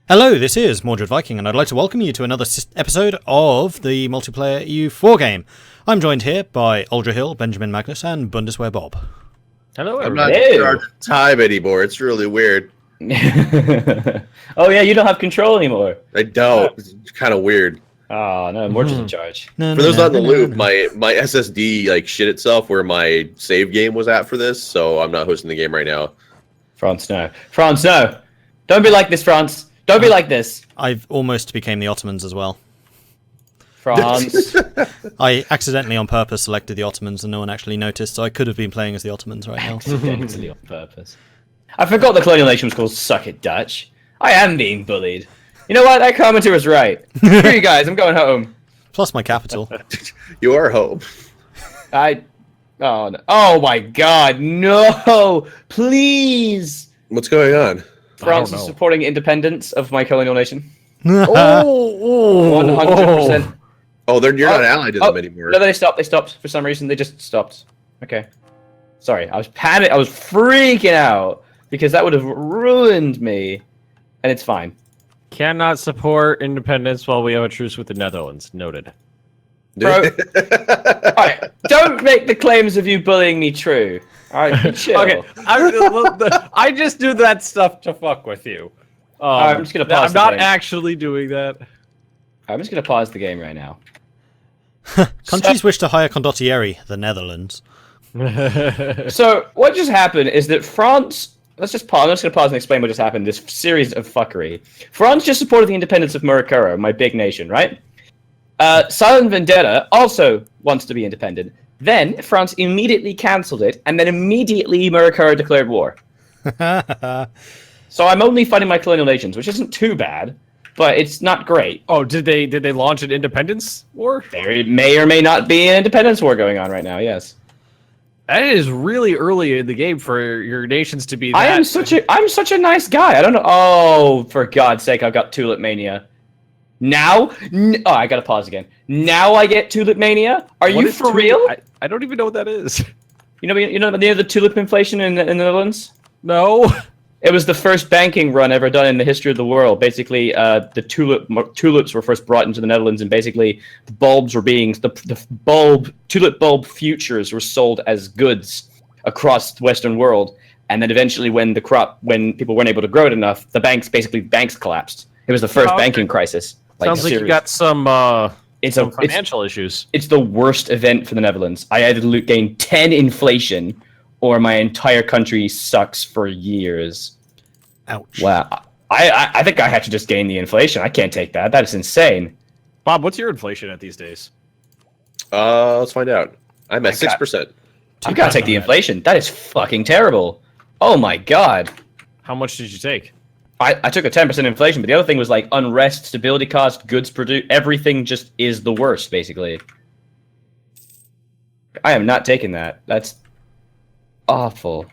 Hello, this is MordredViking, and I'd like to welcome you to another episode of the multiplayer EU4 game. I'm joined here by Aldrahill, Benjamin Magnus, and Bundeswehr Bob. Hello, I'm not in charge of time anymore. It's really weird. Oh yeah, you don't have control anymore. I don't. It's kind of weird. Oh no, Mordred's in charge. For those not in the loop, my SSD like shit itself where my save game was at for this, so I'm not hosting the game right now. France, no. France, no. Don't be like this, France. Don't be like this. I've almost became the Ottomans as well. France. I accidentally on purpose selected the Ottomans and no one actually noticed, so I could have been playing as the Ottomans right now. Accidentally on purpose. I forgot the colonial nation was called Suck It Dutch. I am being bullied. You know what? That commenter was right. Screw you guys, I'm going home. Plus my capital. You are home. Oh, no. Oh my god, no! Please! What's going on? France is supporting independence of my colonial nation. 100%. Oh, you're not allied to them anymore. No, they stopped. They stopped for some reason. They just stopped. Okay. Sorry, I was panicked. I was freaking out because that would have ruined me. And it's fine. Cannot support independence while we have a truce with the Netherlands. Noted. Bro, alright, don't make the claims of you bullying me true. Alright, chill. Okay, I just do that stuff to fuck with you. I'm just gonna pause. I'm not actually doing that. I'm just gonna pause the game right now. Countries wish to hire condottieri, the Netherlands. So what just happened is that France. Let's just pause. I'm just gonna pause and explain what just happened. This series of fuckery. France just supported the independence of Mordred, my big nation, right? Silent Vendetta also wants to be independent. Then France immediately cancelled it, and then immediately Mordred declared war. So I'm only fighting my colonial nations, which isn't too bad, but it's not great. Oh, did they launch an independence war? There may or may not be an independence war going on right now. Yes. That is really early in the game for your nations to be. I'm such a nice guy. I don't know. Oh, for God's sake, I've got Tulip Mania. Now, I gotta pause again. Now I get Tulip Mania. Are you for real? I don't even know what that is. You know the tulip inflation in the Netherlands? No. It was the first banking run ever done in the history of the world. Basically, the tulips were first brought into the Netherlands, and basically the bulbs were being tulip bulb futures were sold as goods across the Western world. And then eventually, when people weren't able to grow it enough, banks collapsed. It was the first banking crisis. Sounds like you got some financial issues. It's the worst event for the Netherlands. I either gain 10 inflation, or my entire country sucks for years. Ouch. Wow. I think I have to just gain the inflation. I can't take that. That is insane. Bob, what's your inflation at these days? Let's find out. I'm at 6%. I've got to take the inflation. That is fucking terrible. Oh my god. How much did you take? I took a 10% inflation, but the other thing was like unrest, stability cost, goods produced, everything just is the worst, basically. I am not taking that. That's awful.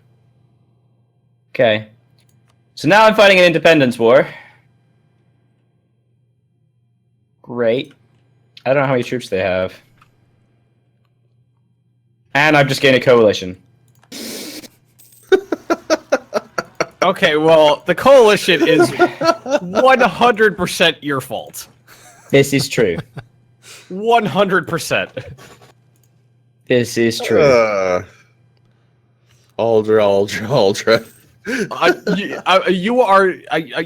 Okay. So now I'm fighting an independence war. Great. I don't know how many troops they have. And I've just gained a coalition. Okay, well, the coalition is 100% your fault. This is true. 100%. This is true. Aldra.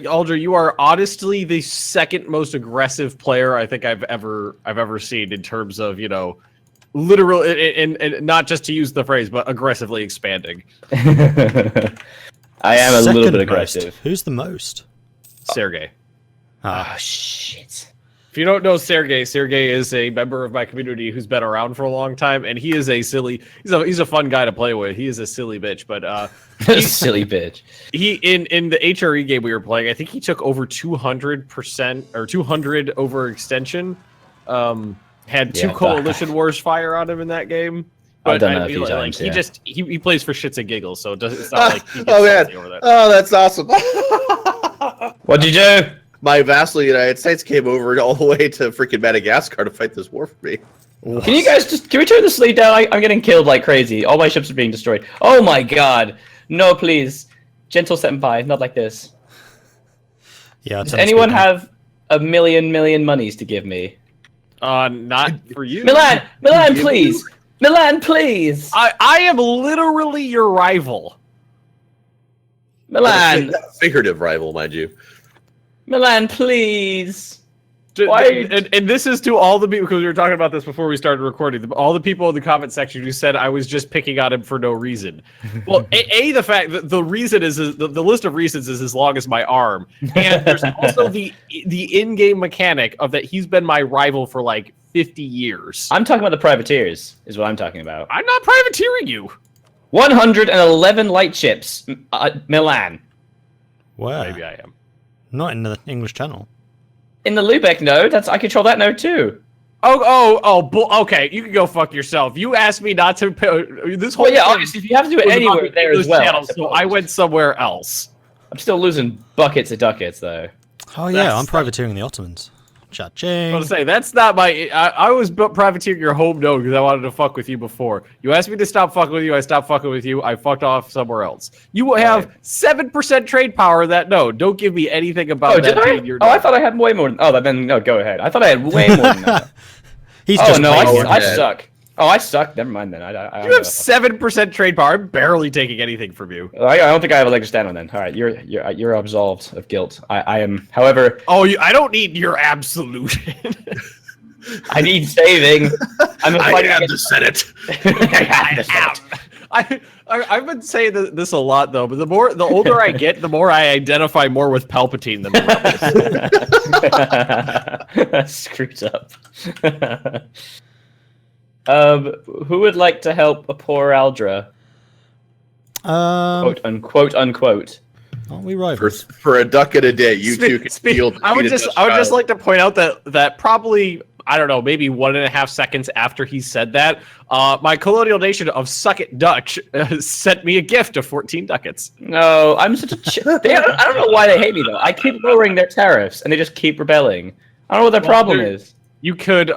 Aldra, you are honestly the second most aggressive player I think I've ever seen in terms of, literal and not just to use the phrase, but aggressively expanding. I am a little bit aggressive. Who's the most? Sergey. Oh, shit. If you don't know Sergey is a member of my community who's been around for a long time, and he is he's a fun guy to play with. He is a silly bitch, but silly bitch. He in the HRE game we were playing, I think he took over 200% or 200 over extension. Had two coalition wars fire on him in that game. But times, he plays for shits and giggles, so it's not like he gets over that. Oh, that's awesome. What'd you do? My vassal United States came over all the way to freaking Madagascar to fight this war for me. Can you guys can we turn the sleep down? I'm getting killed like crazy. All my ships are being destroyed. Oh my god. No, please. Gentle senpai, not like this. Yeah. Does anyone have a million monies to give me? Not for you. Milan, please. Milan, please. I am literally your rival. Milan. Figurative rival, mind you. Milan, please. And this is to all the people, because we were talking about this before we started recording, all the people in the comment section who said I was just picking on him for no reason. Well, the fact that the reason is the list of reasons is as long as my arm. And there's also the in-game mechanic of that he's been my rival for like 50 years. I'm talking about the privateers, is what I'm talking about. I'm not privateering you. 111 light ships, Milan. Where? Maybe I am. Not in the English Channel. In the Lubeck node, I control that node too. Okay, you can go fuck yourself. You asked me not to. This whole obviously, if you have to do it anywhere there as well. Channel, so I went somewhere else. I'm still losing buckets of ducats though. Oh yeah, I'm privateering the Ottomans. Cha-ching. I was gonna say that's not my. I was privateering your home node because I wanted to fuck with you before. You asked me to stop fucking with you. I stopped fucking with you. I fucked off somewhere else. You have 7% trade power in that node. Don't give me anything about that. I thought I had way more than. Oh, then no, go ahead. I thought I had way more than that. He's just I suck. Oh, I suck. Never mind then. You have 7% trade power. I'm barely taking anything from you. I don't think I have a leg to stand on then. All right, you're absolved of guilt. I am, however. Oh, I don't need your absolution. I need saving. I am the Senate. I've been saying this a lot though, but the older I get, the more I identify more with Palpatine than the rebels. Screwed up. Who would like to help a poor Aldra? Quote unquote. Aren't we rivals? For a ducat a day, you two can steal. I would just like to point out that probably, I don't know, maybe 1.5 seconds after he said that, my colonial nation of Suck It Dutch sent me a gift of 14 ducats. No, I'm such a. I don't know why they hate me though. I keep lowering their tariffs and they just keep rebelling. I don't know what their problem is. You could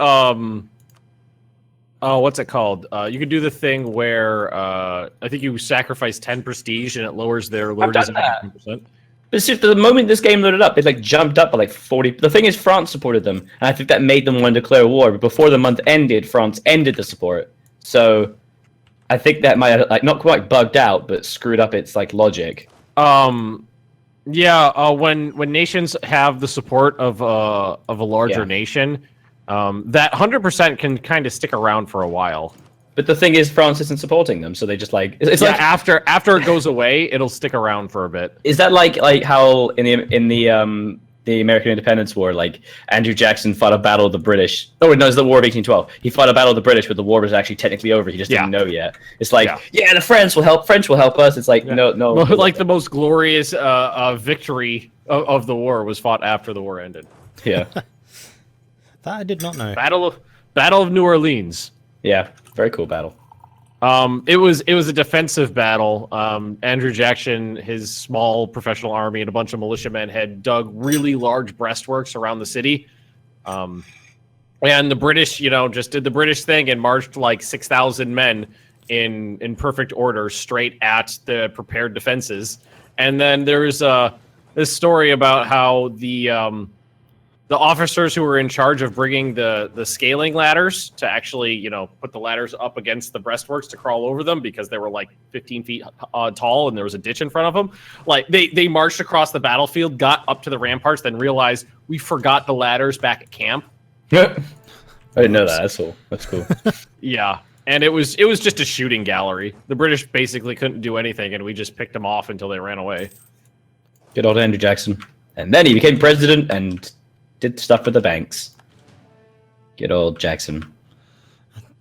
what's it called? You could do the thing where I think you sacrifice 10 prestige and it lowers their lordism by 10%. But see, the moment this game loaded up, they like jumped up by like 40. The thing is, France supported them, and I think that made them want to declare war. But before the month ended, France ended the support. So I think that might have like not quite bugged out, but screwed up its like logic. When nations have the support of a larger nation, that 100% can kind of stick around for a while. But the thing is, France isn't supporting them, so they just like it's like after it goes away, it'll stick around for a bit. Is that like how in the American Independence War, like Andrew Jackson fought a battle of the British? Oh no, it's the War of 1812. He fought a battle of the British, but the war was actually technically over. He just didn't know yet. It's like the French will help us. It's like no. Like the most glorious victory of the war was fought after the war ended. Yeah, that I did not know. Battle of New Orleans. Yeah. Very cool battle. It was a defensive battle. Andrew Jackson, his small professional army, and a bunch of militiamen had dug really large breastworks around the city. And the British, just did the British thing and marched like 6,000 men in perfect order straight at the prepared defenses. And then there's this story about how the officers who were in charge of bringing the scaling ladders to actually, put the ladders up against the breastworks to crawl over them because they were like 15 feet tall and there was a ditch in front of them. Like they marched across the battlefield, got up to the ramparts, then realized we forgot the ladders back at camp. I didn't know that. That's cool. Yeah. And it was just a shooting gallery. The British basically couldn't do anything and we just picked them off until they ran away. Good old Andrew Jackson. And then he became president and did stuff for the banks. Good old Jackson.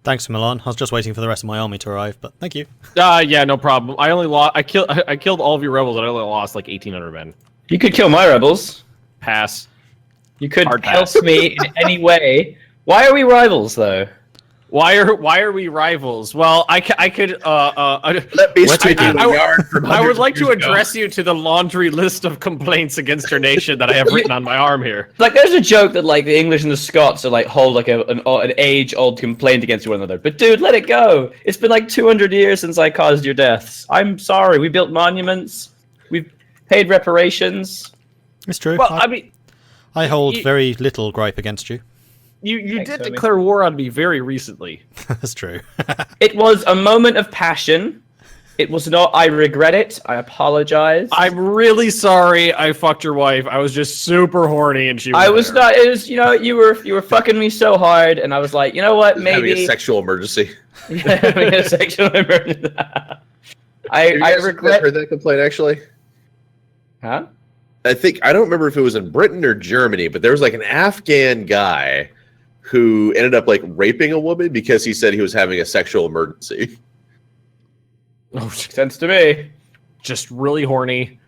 Thanks, Milan. I was just waiting for the rest of my army to arrive, but thank you. Yeah, no problem. I killed all of your rebels and I only lost like 1,800 men. You could kill my rebels. Pass. You could help me in any way. Why are we rivals, though? Why are we rivals? Well, I could. Let me speak in the yard from I would like to address you to the laundry list of complaints against your nation that I have written on my arm here. Like, there's a joke that like the English and the Scots are like hold like an age-old complaint against one another. But dude, let it go. It's been like 200 years since I caused your deaths. I'm sorry. We built monuments. We've paid reparations. It's true. Well, I mean, I hold very little gripe against you. you Thanks, did homie. declare war on me very recently. That's true. It was a moment of passion. It was not. I regret it. I apologize. I'm really sorry I fucked your wife. I was just super horny and she was I was there. not. It was, you were fucking me so hard, and I was like, you know what? Having Maybe a sexual emergency. having a sexual emergency. I regret. Heard that complaint actually. Huh? I don't remember if it was in Britain or Germany, but there was like an Afghan guy who ended up like raping a woman because he said he was having a sexual emergency. Oh, Makes sense to me. just really horny.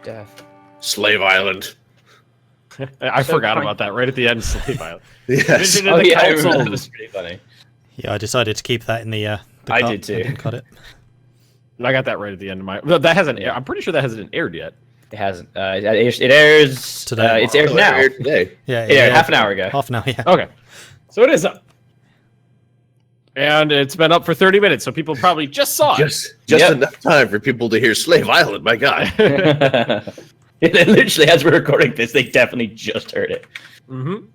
Death. Slave Island. I So forgot fine. about that right at the end. Slave Island. Yes. Vision in Oh the yeah, I council. remember that was pretty funny. Yeah, I decided to keep that in the I cut. did too. I didn't cut it. I got that right at the end of my. That hasn't. I'm pretty sure that hasn't aired yet. It hasn't. It airs Today. It's aired Oh, now. aired today. Yeah, It aired half an hour ago. Half an hour, yeah. Okay, so it is up, and it's been up for 30 minutes, so people probably just saw it. Just Yep. enough time for people to hear Slave Island. My God. It literally, as we're recording this, they definitely just heard it. Mm-hmm.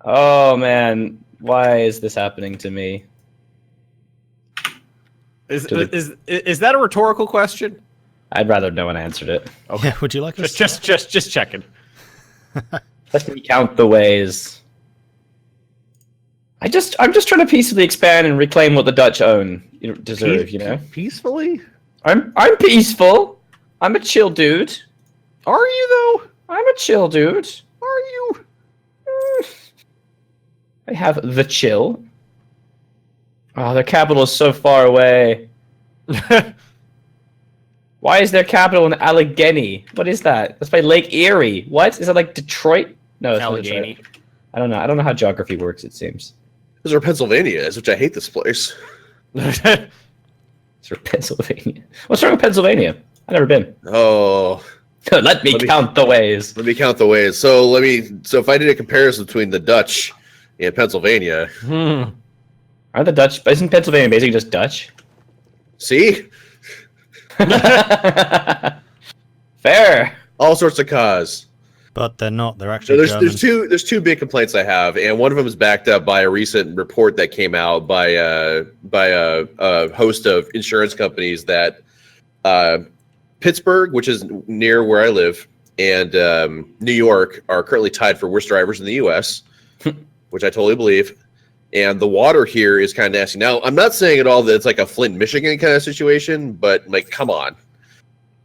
Oh man, why is this happening to me? Is To the- is that a rhetorical question? I'd rather no one answered it. Yeah, would you like us? Just checking. Let me count the ways. I'm just trying to peacefully expand and reclaim what the Dutch own, deserve. You know, Peacefully? I'm peaceful. I'm a chill dude. Are you though? I'm a chill dude. Are you? I have the chill. Oh, their capital is so far away. Why is their capital in Allegheny? What is that? That's by Lake Erie. What? Is that like Detroit? No, it's not Allegheny. Detroit. I don't know. I don't know how geography works, it seems. Those are Pennsylvania is, which I hate this place. It's for Pennsylvania. What's wrong with Pennsylvania? I've never been. Oh, Let me count the ways. let me count the ways. So if I did a comparison between the Dutch and Pennsylvania, Aren't the Dutch? Isn't Pennsylvania basically just Dutch? see? Fair. All sorts of cause. But they're not. They're So actually German. there's two big complaints I have, and one of them is backed up by a recent report that came out by a host of insurance companies that Pittsburgh, which is near where I live, and New York are currently tied for worst drivers in the U.S., which I totally believe. And the water here is kind of nasty. Now, I'm not saying at all that it's like a Flint, Michigan kind of situation, but like, come on.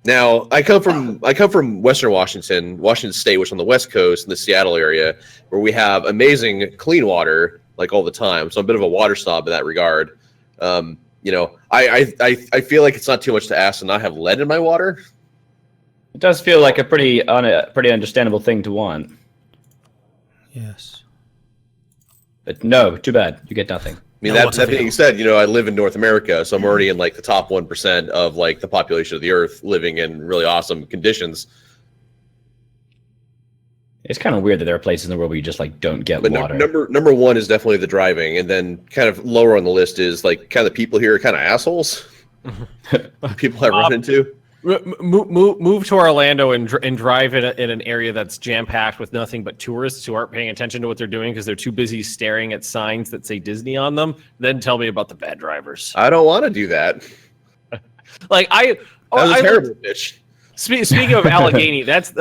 Now, I come from Western Washington State, which is on the West Coast in the Seattle area, where we have amazing clean water like all the time. So I'm a bit of a water snob in that regard. I feel like it's not too much to ask to not have lead in my water. It does feel like a pretty understandable thing to want. Yes. But no, too bad. You get nothing. I mean, No, what's that the being deal? said, I live in North America, so I'm already in like the top 1% of like the population of the Earth, living in really awesome conditions. It's kind of weird that there are places in the world where you just like don't get But water. number one is definitely the driving, and then kind of lower on the list is like kind of the people here are kind of assholes. People I run into. Move to Orlando and drive in an area that's jam packed with nothing but tourists who aren't paying attention to what they're doing because they're too busy staring at signs that say Disney on them. Then tell me about the bad drivers. I don't want to do that. Like That was a terrible pitch. Speaking of Allegheny, that's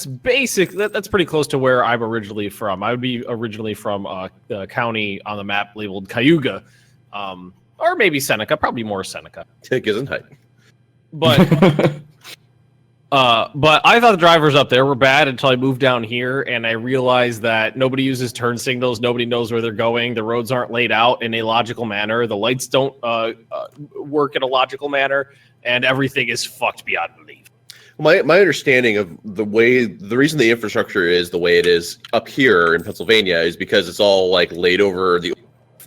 basic. That's pretty close to where I'm originally from. I would be originally from a county on the map labeled Cayuga, or maybe Seneca. Probably more Seneca. Gesundheit. But I thought the drivers up there were bad until I moved down here and I realized that nobody uses turn signals. Nobody knows where they're going. The roads aren't laid out in a logical manner. The lights don't work in a logical manner, and everything is fucked beyond belief. My understanding of the reason the infrastructure is the way it is up here in Pennsylvania is because it's all like laid over the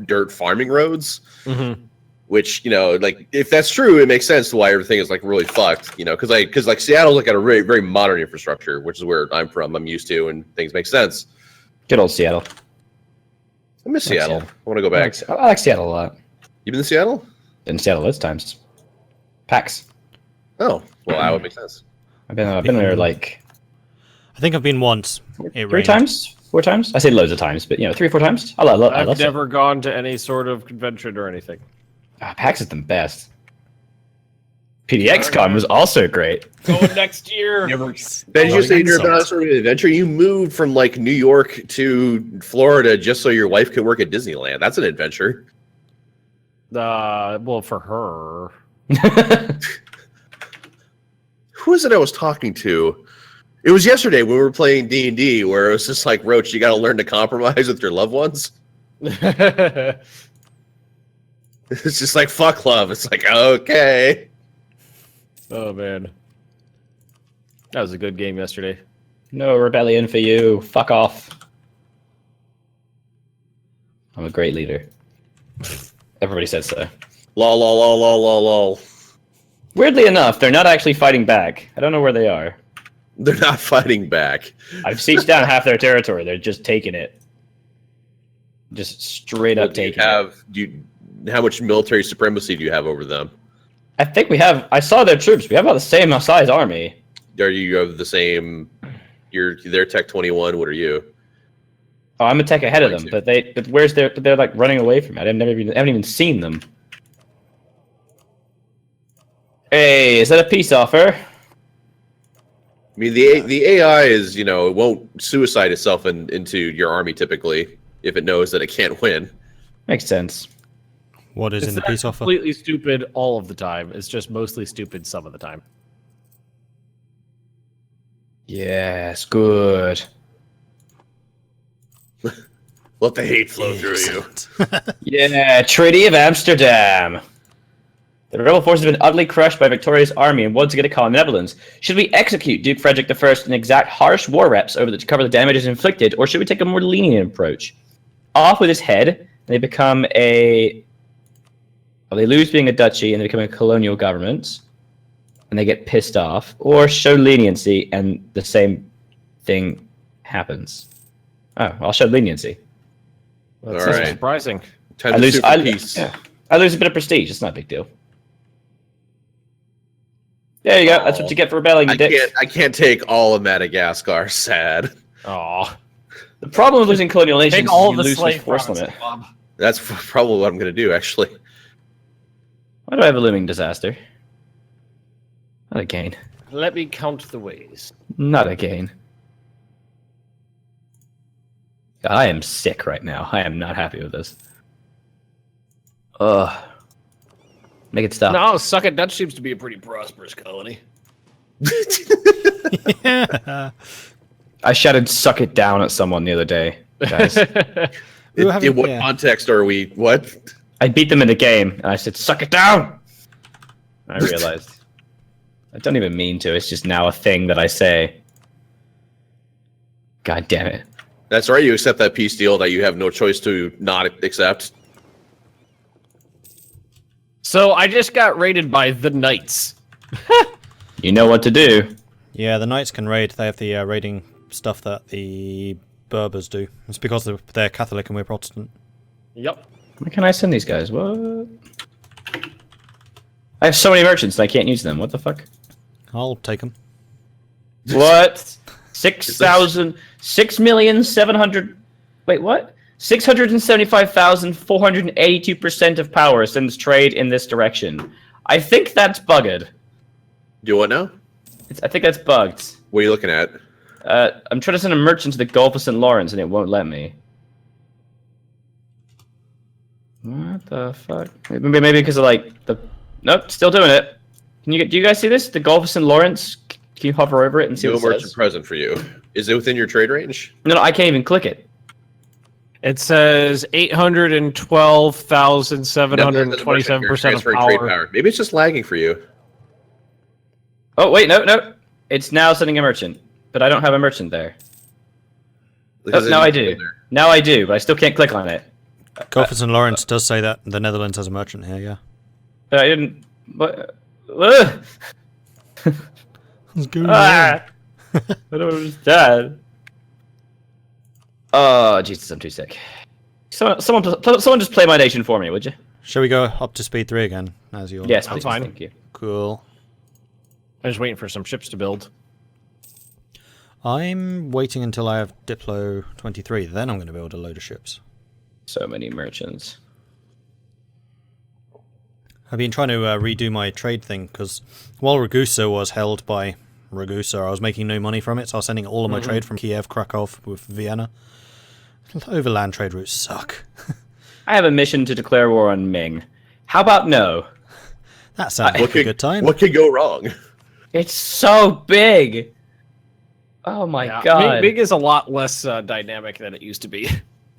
dirt farming roads. Mm-hmm. Which, like if that's true, it makes sense to why everything is like really fucked, because like Seattle's like got a very, very modern infrastructure, which is where I'm from. I'm used to, and things make sense. Good old Seattle. I miss I like Seattle. Seattle. I want to go I back. like Seattle a lot. You been to Seattle? Didn't Seattle those times. PAX. Oh, well, that would make sense. I've been there like I think I've been once. It 3 rained. times, 4 times. I say loads of times, but 3 or 4 times. I love I've it. never gone to any sort of convention or anything. PAX is the best. PDXCon was also great. Going next year. Ben, you say you're about sort of an adventure. You moved from like New York to Florida just so your wife could work at Disneyland. That's an adventure. Well, for her. Who is it I was talking to? It was yesterday when we were playing D&D, where it was just like, Roach, you got to learn to compromise with your loved ones. It's just like, fuck love. It's like, okay. Oh man, that was a good game yesterday. No rebellion for you. Fuck off. I'm a great leader. Everybody says so. Lol, lol, lol, lol, lol, lol. Weirdly enough, they're not actually fighting back. I don't know where they are. They're not fighting back. I've sieged down half their territory. They're just taking it. Just straight up taking it. How much military supremacy do you have over them? I think we have. I saw their troops. We have about the same size army. Are you of the same? They're Tech 21. What are you? Oh, I'm a tech ahead of them, but where's their? They're like running away from it. I haven't even seen them. Hey, is that a peace offer? I mean, the AI is, it won't suicide itself into your army typically if it knows that it can't win. Makes sense. What is in the peace offer? Completely stupid all of the time. It's just mostly stupid some of the time. Yes, good. Let the hate flow through you. Yeah, Treaty of Amsterdam. The rebel forces have been utterly crushed by Victoria's army and once again to call in the Netherlands. Should we execute Duke Frederick I and exact harsh war reps to cover the damages inflicted, or should we take a more lenient approach? Off with his head, and they become they lose being a duchy and they become a colonial government, and they get pissed off, or show leniency and the same thing happens. Oh, I'll show leniency. Well, that's All right. surprising. Time to sue for peace. I lose a bit of prestige. It's not a big deal. There you go. That's what you get for rebelling, you dicks. I can't take all of Madagascar. Sad. Aw. The problem with losing colonial nations Take all is the you lose slave the force provinces, limit. Bob. That's probably what I'm going to do, actually. Why do I have a looming disaster? Not again. Let me count the ways. Not again. I am sick right now. I am not happy with this. Ugh. Make it stop. No, Suck It Dutch seems to be a pretty prosperous colony. Yeah. I shouted "suck it down" at someone the other day, guys. We were having- In what yeah. context are we? What? I beat them in the game, and I said "suck it down." I realized I don't even mean to. It's just now a thing that I say. God damn it! That's right. You accept that peace deal that you have no choice to not accept. So I just got raided by the Knights. You know what to do. Yeah, the Knights can raid. They have the raiding stuff that the Berbers do. It's because they're Catholic and we're Protestant. Yep. Where can I send these guys? What? I have so many merchants and I can't use them. What the fuck? I'll take them. What? 6,700. Wait, what? 675,482% of power sends trade in this direction. I think that's bugged. Do what now? I think that's bugged. What are you looking at? I'm trying to send a merchant to the Gulf of St. Lawrence and it won't let me. What the fuck? Maybe because of like the. Nope, still doing it. Do you guys see this? The Gulf of St. Lawrence. Can you hover over it and see No what it merchant says? present for you. Is it within your trade range? No, I can't even click it. It says 812,727% of Transferring trade power. Maybe it's just lagging for you. Oh wait, no. It's now sending a merchant, but I don't have a merchant there. Because now I it's do. in there. Now I do, but I still can't click on it. Gulf of St. Lawrence does say that the Netherlands has a merchant here, yeah. I didn't. What? What's going Ah! I don't understand. Oh Jesus, I'm too sick. Someone just play my nation for me, would you? Shall we go up to speed 3 again? As you Yes, I'm please, fine. Thank you. Cool. I'm just waiting for some ships to build. I'm waiting until I have Diplo 23. Then I'm going to build a load of ships. So many merchants. I've been trying to redo my trade thing, because while Ragusa was held by Ragusa, I was making no money from it, so I was sending all of my trade from Kiev, Krakow with Vienna. Overland trade routes suck. I have a mission to declare war on Ming. How about no? That sounds like a good time. What could go wrong? It's so big. Oh my god. Big is a lot less dynamic than it used to be.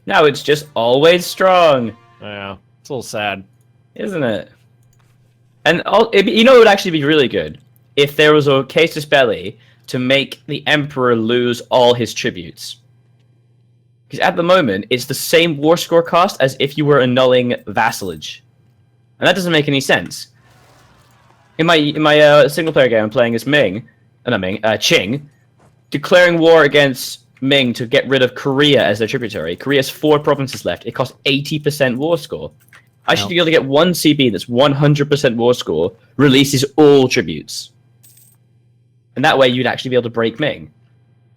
Now it's just always strong, Yeah, it's a little sad. isn't it? And it would actually be really good if there was a casus belli to make the emperor lose all his tributes. Because at the moment, it's the same war score cost as if you were annulling vassalage, and that doesn't make any sense. In my single player game, I'm playing as Qing, declaring war against Ming to get rid of Korea as their tributary. Korea has 4 provinces left. It costs 80% war score. I should be able to get one CB that's 100% war score, releases all tributes. And that way you'd actually be able to break Ming.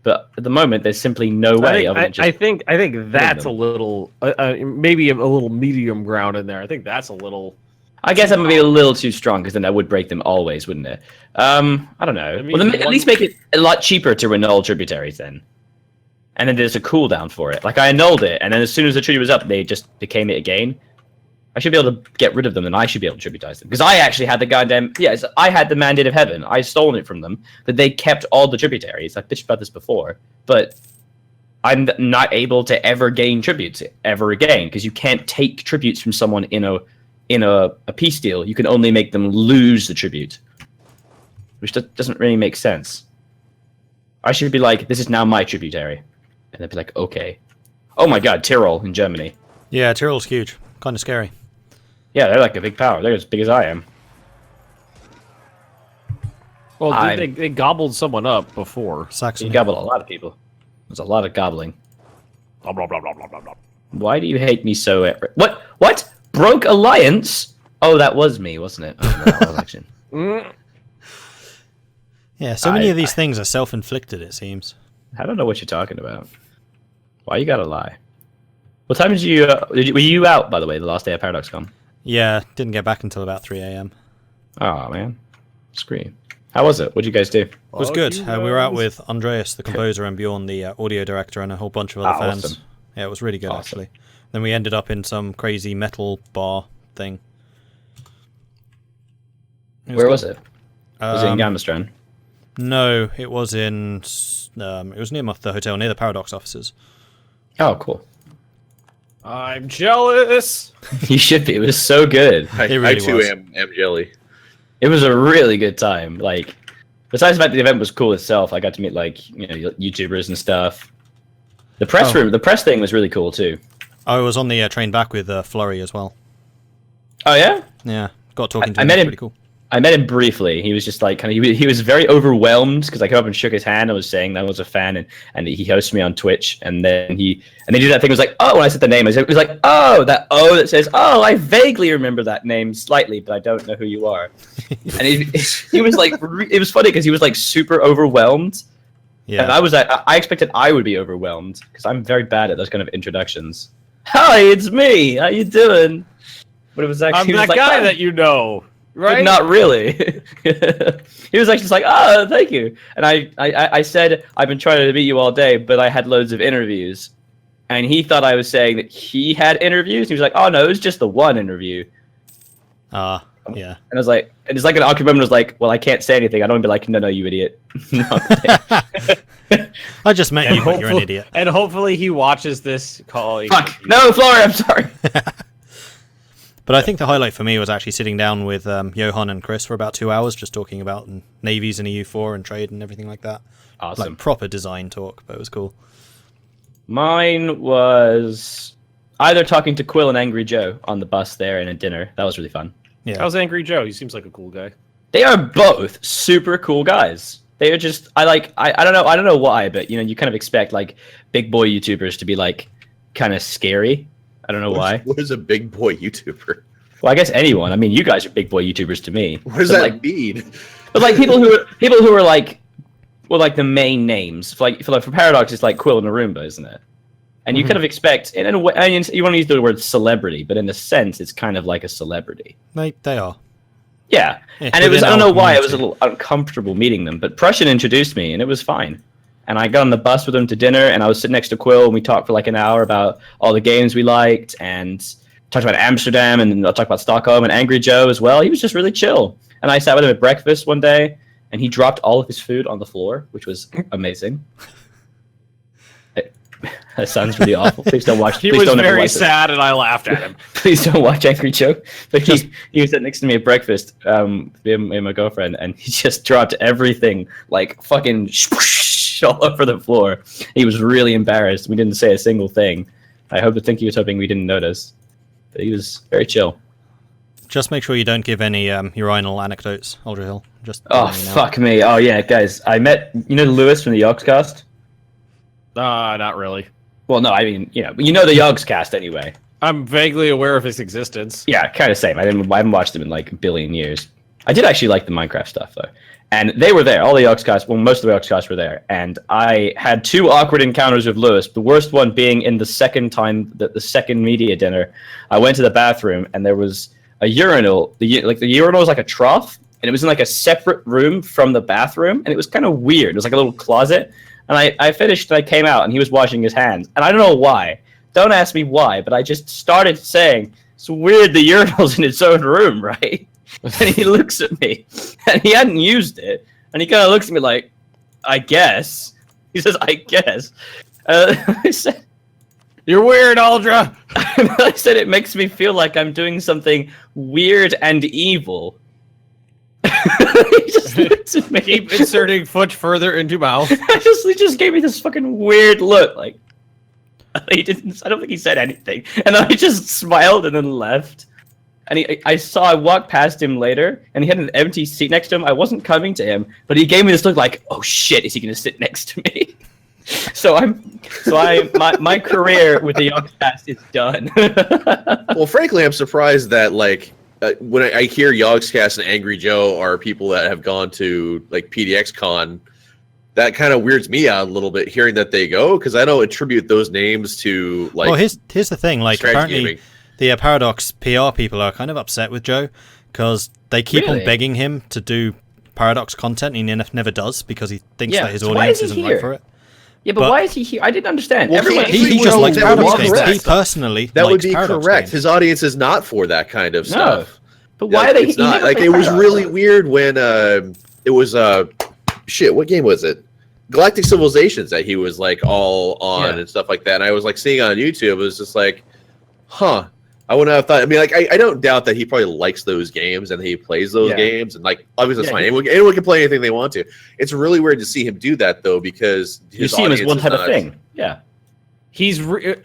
But at the moment, there's simply no way of it. I think that's a little, maybe a little medium ground in there. I think that's a little... I guess that would be a little too strong, because then that would break them always, wouldn't it? I don't know. Well, then at least make it a lot cheaper to annul tributaries then. And then there's a cooldown for it. Like, I annulled it, and then as soon as the treaty was up, they just became it again. I should be able to get rid of them, and I should be able to tributize them. Because I actually had the goddamn... Yes, I had the Mandate of Heaven. I stolen it from them, but they kept all the tributaries. I've bitched about this before. But I'm not able to ever gain tributes ever again, because you can't take tributes from someone in a peace deal. You can only make them lose the tribute, which doesn't really make sense. I should be like, this is now my tributary, and they'd be like, okay. Oh my god, Tyrol in Germany. Yeah, Tyrol's huge. Kind of scary. Yeah, they're like a big power. They're as big as I am. Well, they gobbled someone up before. Saxony. You gobbled a lot of people. There's a lot of gobbling. Blah, blah, blah, blah, blah, blah, blah. Why do you hate me so? What? Broke alliance? Oh, that was me, wasn't it? Oh, no, that was actually... Yeah, so many of these things are self-inflicted, it seems. I don't know what you're talking about. Why you gotta lie? What time did you... were you out, by the way, the last day of ParadoxCon? Yeah, didn't get back until about 3 a.m. Oh, man. Scream. How was it? What'd you guys do? It was good. We were out with Andreas, the composer, and Bjorn, the audio director, and a whole bunch of other fans. Awesome. Yeah, it was really good, actually. Then we ended up in some crazy metal bar thing. Where was it? Was it in Gammastrand? No, it was in... it was near the hotel, near the Paradox offices. Oh, cool. I'm jealous! You should be. It was so good. I really too was. am jelly. It was a really good time. Like, besides the fact the event was cool itself, I got to meet, like, YouTubers and stuff. The press room, the press thing was really cool, too. I was on the train back with Flurry as well. Oh, yeah? Yeah, got talking to I him. met him. Pretty cool. I met him briefly. He was just like he was very overwhelmed because I came up and shook his hand. I was saying that I was a fan, and he hosted me on Twitch. And then they did that thing. It was like, oh, when I said the name, it was like, oh, that O that says, oh, I vaguely remember that name slightly, but I don't know who you are. And he was like, it was funny because he was like super overwhelmed. Yeah. And I expected I would be overwhelmed because I'm very bad at those kind of introductions. Hi, it's me. How you doing? But it was actually I'm that guy that you know. Right? But not really. He was actually just like, oh, thank you. And I said, I've been trying to meet you all day, but I had loads of interviews. And he thought I was saying that he had interviews. He was like, oh, no, it was just the one interview. Yeah. And I was like, and it's like an awkward moment. Was like, well, I can't say anything. I don't want to be like, no, you idiot. I just met you, but you're an idiot. And hopefully he watches this call. Fuck. No, Flora, I'm sorry. But I think the highlight for me was actually sitting down with Johan and Chris for about 2 hours, just talking about navies and EU4 and trade and everything like that. Awesome. Like proper design talk, but it was cool. Mine was either talking to Quill and Angry Joe on the bus there and at dinner. That was really fun. Yeah. How's Angry Joe? He seems like a cool guy. They are both super cool guys. They are just I don't know why, but you kind of expect like big boy YouTubers to be like kind of scary. I don't know why. What is a big boy YouTuber? Well, I guess anyone. I mean, you guys are big boy YouTubers to me. What does that mean? But like people who are like, well, like the main names. For Paradox, it's like Quill and Arumba, isn't it? And you kind of expect, in a way, I mean, you want to use the word celebrity, but in a sense, it's kind of like a celebrity. They are. Yeah, and it was, I don't know why, it was a little uncomfortable meeting them, but Prussian introduced me, and it was fine. And I got on the bus with him to dinner, and I was sitting next to Quill, and we talked for like an hour about all the games we liked, and talked about Amsterdam, and I talked about Stockholm, and Angry Joe as well. He was just really chill. And I sat with him at breakfast one day, and he dropped all of his food on the floor, which was amazing. That sounds really awful. Please don't watch. He was very sad, and I laughed at him. Please don't watch Angry Joe. But he was sitting next to me at breakfast, me and my girlfriend, and he just dropped everything like fucking all over the floor. He was really embarrassed. We didn't say a single thing. I think he was hoping we didn't notice. But he was very chill. Just make sure you don't give any urinal anecdotes, Aldrahill. Just fuck me. Oh yeah, guys. I met Lewis from the Yogscast. Not really. Well, no, I mean, you know the Yogscast anyway. I'm vaguely aware of his existence. Yeah, kind of same. I haven't watched them in like a billion years. I did actually like the Minecraft stuff though, and they were there. All the Yogscasts, well, most of the Yogscasts were there, and I had 2 awkward encounters with Lewis. The worst one being in the second media dinner. I went to the bathroom and there was a urinal. The urinal was like a trough, and it was in like a separate room from the bathroom, and it was kind of weird. It was like a little closet. And I finished and I came out and he was washing his hands. And I don't know why. Don't ask me why, but I just started saying, it's weird the urinal's in its own room, right? And he looks at me and he hadn't used it. And he kind of looks at me like, I guess. He says, I guess. I said, you're weird, Aldra. I said, it makes me feel like I'm doing something weird and evil. He just looks at me. Keep inserting foot further into mouth. He just gave me this fucking weird look. Like, I don't think he said anything. And then I just smiled and then left. And I walked past him later, and he had an empty seat next to him. I wasn't coming to him, but he gave me this look like, oh shit, is he going to sit next to me? My career with the Yogscast is done. Well, frankly, I'm surprised that like when I hear Yogscast and Angry Joe are people that have gone to like PDX Con, that kind of weirds me out a little bit hearing that they go, because I don't attribute those names to like. Well, here's the thing. Like apparently, gaming. The Paradox PR people are kind of upset with Joe because they keep on begging him to do Paradox content, and he never does because he thinks that his audience isn't right for it. Yeah, but why is he here? I didn't understand. Well, he just likes Paradox games. He personally that would be Paradox correct. games. His audience is not for that kind of stuff. But why are they? It's not like it was really weird when it was shit. What game was it? Galactic Civilizations that he was like all on and stuff like that. And I was like seeing on YouTube. It was just like, huh. I wouldn't have thought. I mean, like, I don't doubt that he probably likes those games and he plays those games, and like, obviously, it's fine. Anyone can play anything they want to. It's really weird to see him do that though, because you see him as one type of thing. Yeah,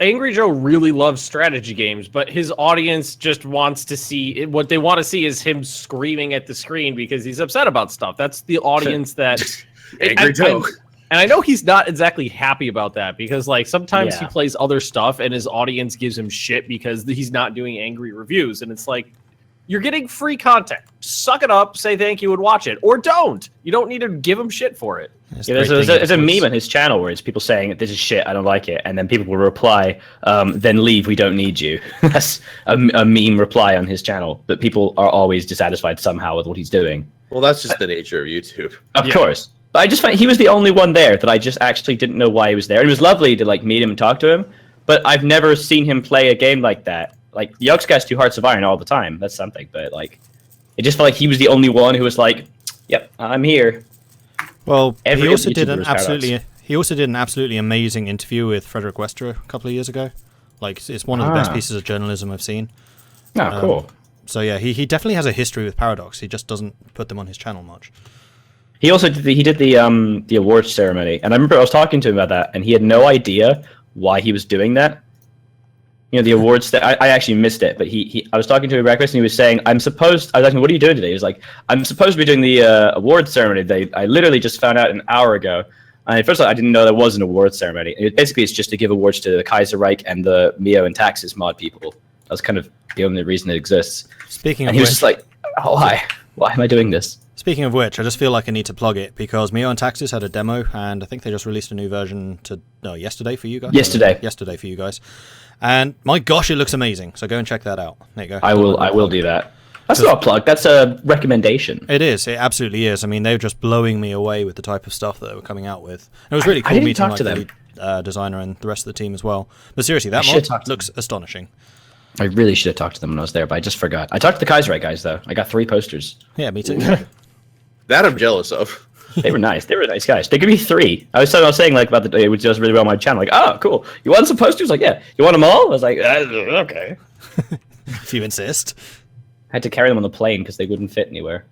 Angry Joe really loves strategy games, but his audience just wants to see what they want to see is him screaming at the screen because he's upset about stuff. That's the audience that Angry Joe. And I know he's not exactly happy about that because, like, sometimes he plays other stuff and his audience gives him shit because he's not doing angry reviews. And it's like, you're getting free content. Suck it up, say thank you, and watch it. Or don't. You don't need to give him shit for it. There's a meme on his channel where it's people saying, this is shit, I don't like it. And then people will reply, then leave, we don't need you. That's a meme reply on his channel. But people are always dissatisfied somehow with what he's doing. Well, that's just the nature of YouTube. Of course. But I just find he was the only one there that I just actually didn't know why he was there. It was lovely to like meet him and talk to him, but I've never seen him play a game like that. Like Yogscast do Hearts of Iron all the time. That's something, but like it just felt like he was the only one who was like, "Yep, I'm here." Well, he also did an absolutely amazing interview with Frederick Wester a couple of years ago. Like it's one of the best pieces of journalism I've seen. Oh, cool. So yeah, he definitely has a history with Paradox. He just doesn't put them on his channel much. He also did the awards ceremony, and I remember I was talking to him about that, and he had no idea why he was doing that. You know, the awards that I actually missed it, but I was talking to him at breakfast, and he was saying, I was asking, what are you doing today? He was like, I'm supposed to be doing the awards ceremony. I literally just found out an hour ago. And first of all, I didn't know there was an awards ceremony. Basically, it's just to give awards to the Kaiserreich and the Mio and Taxes mod people. That's kind of the only reason it exists. Speaking of And he was which, just like, oh, why am I doing this? Speaking of which, I just feel like I need to plug it because Mio and Taxis had a demo, and I think they just released a new version yesterday for you guys. Yesterday for you guys, and my gosh, it looks amazing. So go and check that out. There you go. I will do that. That's not a plug. That's a recommendation. It is. It absolutely is. I mean, they were just blowing me away with the type of stuff that they were coming out with. And it was really cool didn't meeting talk to the them. lead designer and the rest of the team as well. But seriously, that I should talk mod to looks astonishing. I really should have talked to them when I was there, but I just forgot. I talked to the Kaiserite guys though. I got 3 posters. Yeah, me too. That I'm jealous of. They were nice. They were nice guys. They gave me 3. I was saying like about it was just really well on my channel. Like, oh, cool. You want some posters? Like, yeah. You want them all? I was like, okay. If you insist. I had to carry them on the plane because they wouldn't fit anywhere.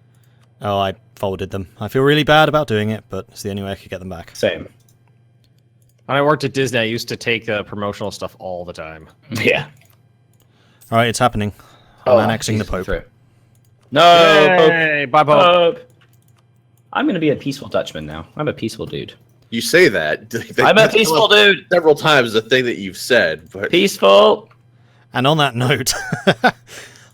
Oh, I folded them. I feel really bad about doing it, but it's the only way I could get them back. Same. When I worked at Disney, I used to take the promotional stuff all the time. Yeah. All right, it's happening. I'm annexing the Jesus, Pope. through. No, Hey, bye, Pope. Pope. I'm gonna be a peaceful Dutchman now. I'm a peaceful dude. You say that. I'm a peaceful dude. Several times the thing that you've said, but Peaceful. And on that note,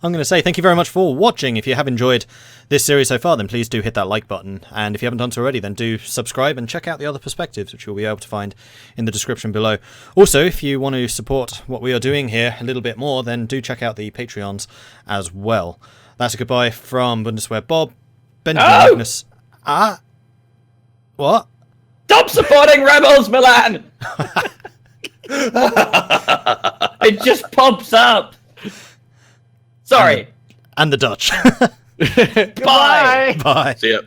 I'm going to say thank you very much for watching. If you have enjoyed this series so far, then please do hit that like button. And if you haven't done so already, then do subscribe and check out the other perspectives, which you'll be able to find in the description below. Also, if you want to support what we are doing here a little bit more, then do check out the Patreons as well. That's a goodbye from Bundeswehr Bob, Benjamin Magnus. What? Stop supporting rebels, Milan. It just pops up. Sorry. And the Dutch. Bye. Bye. see ya.